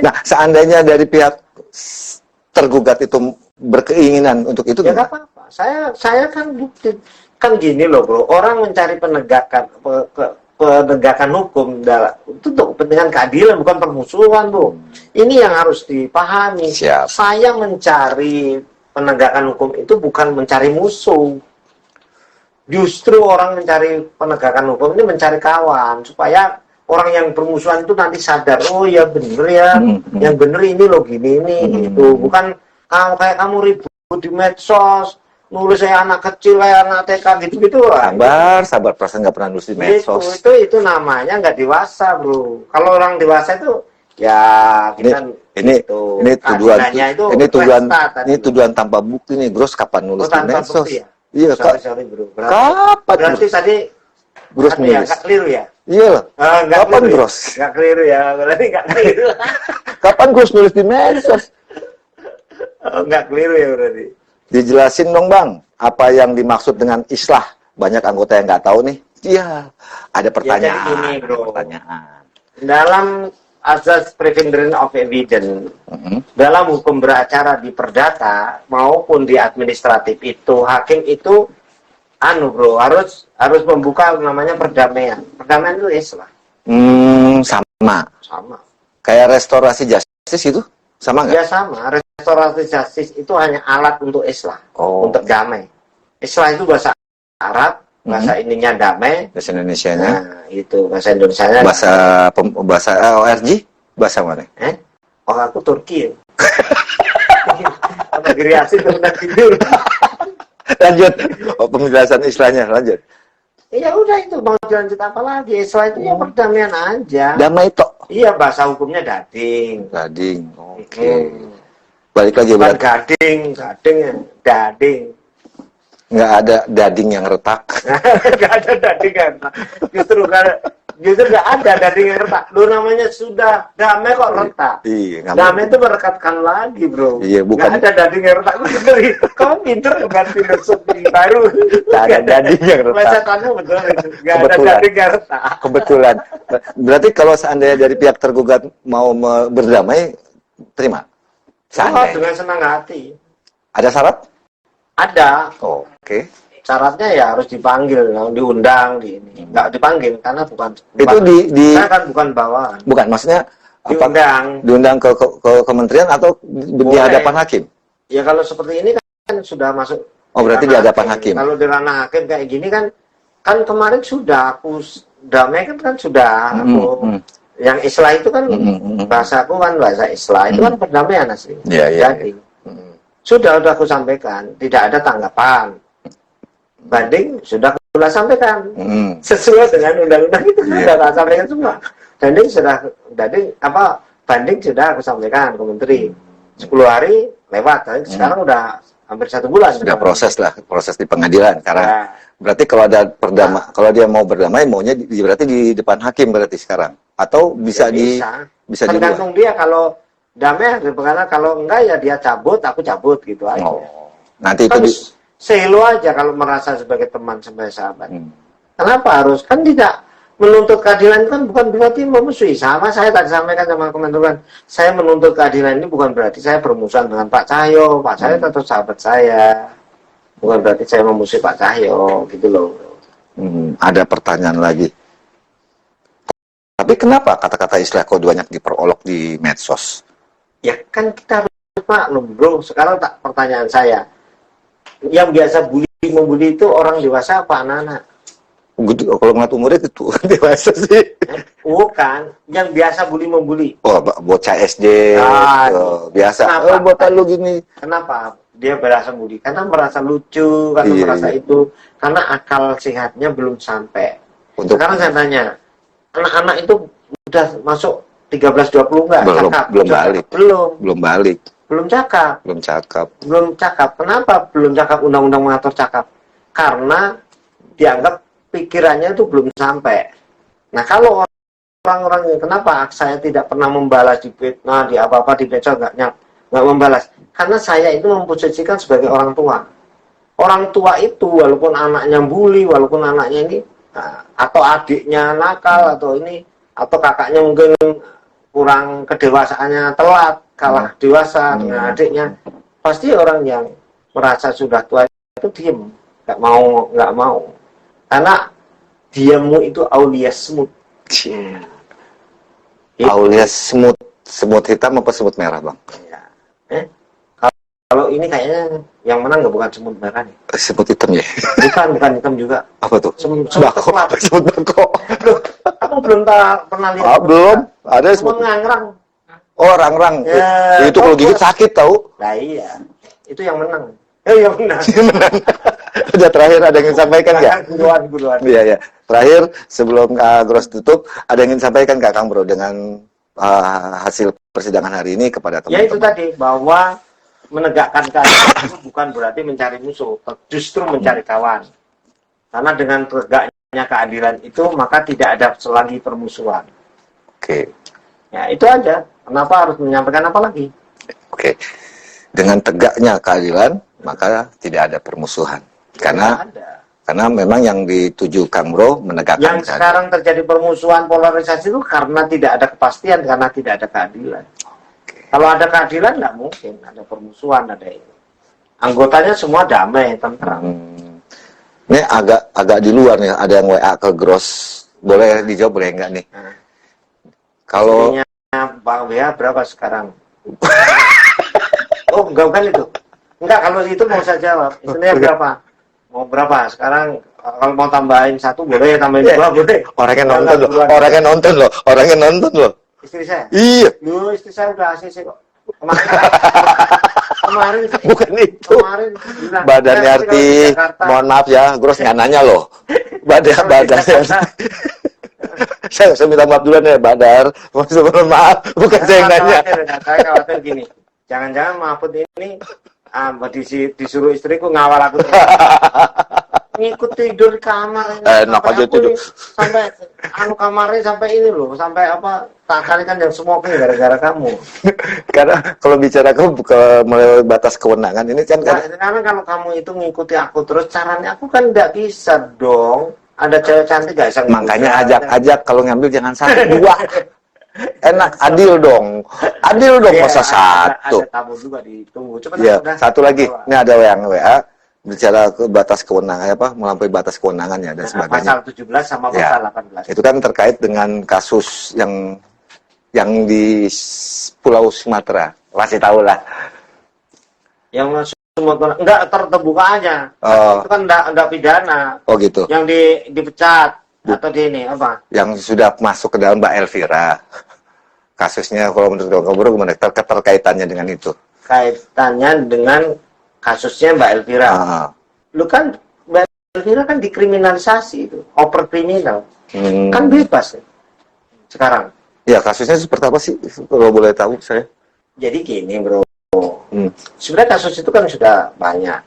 Nah, seandainya dari pihak tergugat itu berkeinginan untuk itu, ya nggak apa-apa. Saya kan bukti kan gini loh bro, orang mencari penegakan hukum itu untuk kepentingan keadilan, bukan permusuhan bro. Ini yang harus dipahami. Siap. Saya mencari penegakan hukum itu bukan mencari musuh. Justru orang mencari penegakan hukum ini mencari kawan, supaya orang yang bermusuhan itu nanti sadar, oh ya bener ya, yang bener ini loh gini ini, gitu. Bukan kayak kamu ribut di medsos, nulis saya anak kecil, saya anak TK gitu-gitu. Sabar, perasaan nggak pernah nulis di medsos. Itu namanya nggak dewasa bro. Kalau orang dewasa itu ya kita ini tuduhan tanpa bukti nih, Gros. Kapan nulis di medsos? Bukti, ya? Iya, sorry bro. Kapan? Berarti tadi Gros nulis. Ya, nggak keliru ya? Iya. Kapan keliru, Gros? Nggak keliru ya, berarti nggak keliru. Kapan Gros nulis di medsos? Nggak keliru ya berarti. Dijelasin dong Bang, apa yang dimaksud dengan islah? Banyak anggota yang nggak tahu nih. Iya, ada pertanyaan. Ya, ini, bro. Pertanyaan. Dalam asas preponderance of evidence, dalam hukum beracara di perdata maupun di administratif itu, hakim itu bro, harus membuka namanya perdamaian. Perdamaian itu islah. Sama. Kayak restorasi justice itu sama nggak? Ya sama. Restorasi justice itu hanya alat untuk islah, untuk damai. Islah itu bahasa Arab, bahasa ininya damai. Bahasa Indonesianya. Nah, itu bahasa Indonesianya. Bahasa ORG, bahasa mana? Oh, aku Turki. Apa geriasi tentang tidur. Lanjut. Penjelasan istilahnya, lanjut. Ya udah itu, mau lanjut apa lagi? Islah itu ya perdamaian aja. Damai tok. Iya, bahasa hukumnya dading. Oke. Balik lagi bukan gading. Nggak ada dading yang retak. Nggak ada dading yang retak. Justru nggak ada dading yang retak. Lu namanya sudah damai kok retak. Iya, damai itu merekatkan lagi bro. Iya, bukan. Nggak ada dading yang retak. Kamu pinter bukan filosofi baru. Nggak ada dading yang retak. Plesetannya betul. Nggak ada dading yang retak. Kebetulan. Berarti kalau seandainya dari pihak tergugat mau berdamai, terima. Dengan senang hati. Ada syarat? Ada. Oke. Syaratnya ya harus dipanggil, diundang di ini. Nggak dipanggil karena bukan. Itu saya kan bukan bawahan. Bukan, maksudnya diundang ke kementerian atau di hadapan hakim? Ya kalau seperti ini kan sudah masuk. Oh, berarti di hadapan hakim. Kalau di ranah hakim kayak gini kan kemarin sudah aku damai kan sudah aku. Yang islah itu kan bahasaku kan bahasa islah itu kan perdamaian asli. Jadi sudah aku sampaikan, tidak ada tanggapan. Banding sudah aku sampaikan sesuai dengan undang-undang itu sudah aku sampaikan semua. Banding sudah aku sampaikan ke menteri. 10 hari lewat, sekarang udah hampir 1 bulan. Sudah proses di pengadilan sekarang. Berarti kalau ada kalau dia mau berdamai, maunya berarti di depan hakim berarti sekarang. Atau bisa bisa tergantung dia. Kalau damai karena kalau enggak ya dia cabut, aku cabut gitu aja. Nanti kan itu selo aja kalau merasa sebagai teman, sebagai sahabat. Kenapa harus? Kan tidak menuntut keadilan itu kan bukan berarti memusuhi. Sama saya tadi sampaikan sama teman-teman, saya menuntut keadilan ini bukan berarti saya bermusuhan dengan Pak Cahyo. Pak Cahyo tetap sahabat saya. Bukan berarti saya memusuhi Pak Cahyo gitu loh. Ada pertanyaan lagi. Tapi kenapa kata-kata istilah kode banyak diperolok di medsos? Ya kan kita harus maklum bro. Sekarang pertanyaan saya, yang biasa membuli itu orang dewasa apa anak-anak? Kalau ngeliat umurnya itu dewasa sih. Bukan, yang biasa membuli. Oh, bocah SD biasa. Kenapa? Bocah lu gini. Kenapa dia berasa bully? Karena merasa lucu, karena merasa itu, karena akal sehatnya belum sampai. Sekarang saya tanya, anak-anak itu udah masuk 13-20 enggak? Belum balik. Belum cakap. Kenapa belum cakap? Undang-undang mengatur cakap. Karena dianggap pikirannya itu belum sampai. Nah, kalau orang-orang yang kenapa saya tidak pernah membalas di fitnah, di apa-apa di medsos nggak membalas? Karena saya itu memposisikan sebagai orang tua. Orang tua itu walaupun anaknya bully, walaupun anaknya ini atau adiknya nakal atau ini atau kakaknya mungkin kurang kedewasaannya telat, kalah dewasa dengan adiknya, pasti orang yang merasa sudah tua itu diem, nggak mau, karena diammu itu aulia semut. Aulia semut hitam apa semut merah, Bang? Ya. Kalau ini kayaknya yang menang nggak, bukan semut merah nih. Semut hitam ya? Bukan hitam juga. Apa tuh? Semut bako. Semut bako. Kamu belum pernah lihat? Belum. Ada semut ngangrang. Oh, rang-rang. Ya, itu kalau gigit sakit tahu. Nah iya. Itu yang menang. Yang menang. Udah terakhir ada yang ingin sampaikan nggak? Guruan. Iya, ya. Terakhir sebelum Kak Gros tutup, ada yang ingin sampaikan Kak Kang Bro dengan hasil persidangan hari ini kepada teman-teman? Ya itu tadi, bahwa menegakkan keadilan itu bukan berarti mencari musuh, justru mencari kawan. Karena dengan tegaknya keadilan itu, maka tidak ada lagi permusuhan. Oke. Ya itu aja. Kenapa harus menyampaikan apa lagi? Oke. Dengan tegaknya keadilan, maka tidak ada permusuhan. Karena memang yang dituju Kang Bro menegakkan yang keadilan. Sekarang terjadi permusuhan, polarisasi itu karena tidak ada kepastian, karena tidak ada keadilan. Kalau ada keadilan nggak mungkin ada permusuhan, ada ini. Anggotanya semua damai, tentram. Ini agak di luar nih, ada yang WA ke Gros. Boleh dijawab, boleh nggak nih? Kalau Bang WA berapa sekarang? Oh, enggak, bukan itu. Enggak, kalau itu mau saya jawab. Istrinya berapa? Mau berapa? Sekarang kalau mau tambahin satu boleh, tambahin dua boleh. Orangnya nonton loh. Istri saya? Iya. Lu istri saya udah ACC kok. Kemarin bukan itu. Kemarin bilang, badannya arti, mohon maaf ya, Gros nggak nanya loh. Badannya. Saya minta maaf duluan ya, Badar. Mohon maaf, bukan saya yang nanya. Saya khawatir gini. Jangan-jangan Mahfud ini disuruh istriku ngawal aku ngikut tidur di kamar. Enak aja tidur. Sampai kamarnya sampai ini loh, sampai apa? Tak kali kan yang smoking gara-gara kamu. Karena kalau bicara ke melalui batas kewenangan ini kan karena kalau kamu itu ngikuti aku terus, caranya aku kan nggak bisa dong. Ada cewek cantik gak bisa. Makanya ajak kalau ngambil jangan satu, dua. Enak, adil dong ya, masa satu. Ada tamu juga ditunggu. Ya, satu lagi. Ini ada yang WA bicara ke batas kewenangan melampaui batas kewenangannya dan sebagainya. Pasal 17 sama pasal 18. Itu kan terkait dengan kasus yang di Pulau Sumatera. Masih tahu lah. Yang Sumatera enggak terbuka aja. Itu kan enggak pidana. Oh gitu. Yang dipecat atau di ini apa? Yang sudah masuk ke dalam Mbak Elvira. Kasusnya kalau menurut Kang Bro gimana keterkaitannya dengan itu? Kaitannya dengan kasusnya Mbak Elvira. Lu kan Mbak Elvira kan dikriminalisasi itu, oper kriminal. Kan bebas ya, sekarang. Ya kasusnya seperti apa sih kalau boleh tahu saya? Jadi gini bro, sebenarnya kasus itu kan sudah banyak.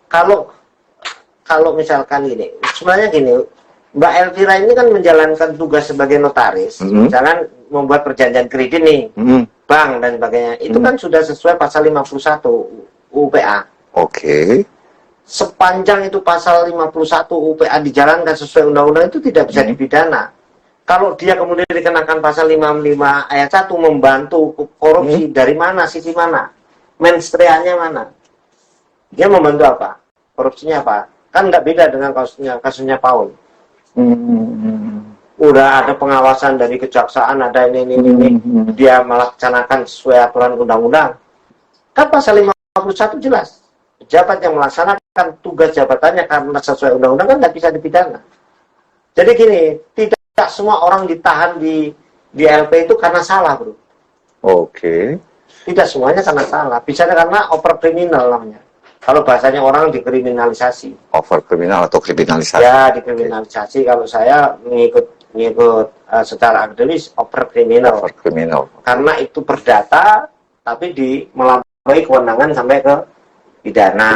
Kalau misalkan gini, sebenarnya gini, Mbak Elvira ini kan menjalankan tugas sebagai notaris, misalkan membuat perjanjian kredit nih, bank dan sebagainya. Itu kan sudah sesuai pasal 51 UPA. Oke. Sepanjang itu pasal 51 UPA dijalankan sesuai undang-undang itu tidak bisa dipidana. Kalau dia kemudian dikenakan pasal 55 ayat 1 membantu korupsi, dari mana, sisi mana? Menstreanya mana? Dia membantu apa? Korupsinya apa? Kan nggak beda dengan kasusnya Paul. Udah ada pengawasan dari kejaksaan, ada ini. Dia melaksanakan sesuai aturan undang-undang. Kan pasal 51 jelas. Pejabat yang melaksanakan tugas jabatannya karena sesuai undang-undang kan nggak bisa dipidana. Jadi gini, tidak semua orang ditahan di LP itu karena salah, bro. Oke. Tidak semuanya karena salah. Bisa karena over kriminal namanya. Kalau bahasanya orang dikriminalisasi. Over kriminal atau kriminalisasi? Ya, dikriminalisasi. Kalau saya mengikut secara akademis over kriminal. Over kriminal. Karena itu perdata, tapi melampaui kewenangan sampai ke pidana.